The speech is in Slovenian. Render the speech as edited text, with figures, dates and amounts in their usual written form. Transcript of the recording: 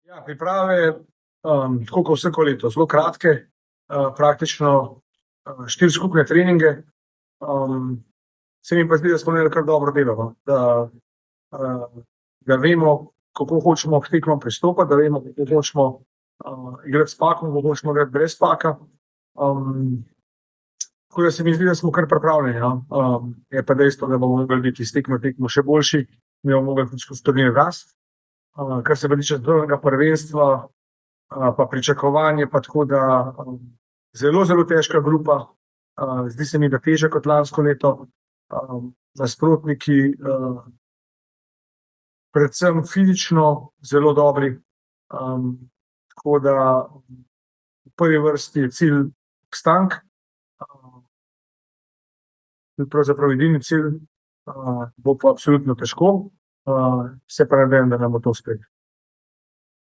Ja, priprave, tako kot vsako leto, zelo kratke, praktično 4 skupne treninge. Se mi pa zdi, da smo naredili kar dobro delo, no. Da vemo, kako hočemo k tekmam pristopati, da vemo, kako hočemo igrati s pakom, kako hočemo igrati brez paka. Tako da se mi zdi, da smo kar pripravljeni, no. Je pa dejstvo, da bomo mogli biti iz tekme v tekmo še boljši, mi bomo mogli tudi skozi turnir rasti. Kar se pa tiče svetovnega prvenstva, pa pričakovanje, pa tako da zelo, zelo težka grupa. Zdi se mi, da težja kot lansko leto. Nasprotniki, predvsem fizično zelo dobri. Tako da v prvi vrsti je cilj obstanek. Pravzaprav edini cilj, bo pa absolutno težko. Se pa nadejam, da nam bo to uspelo.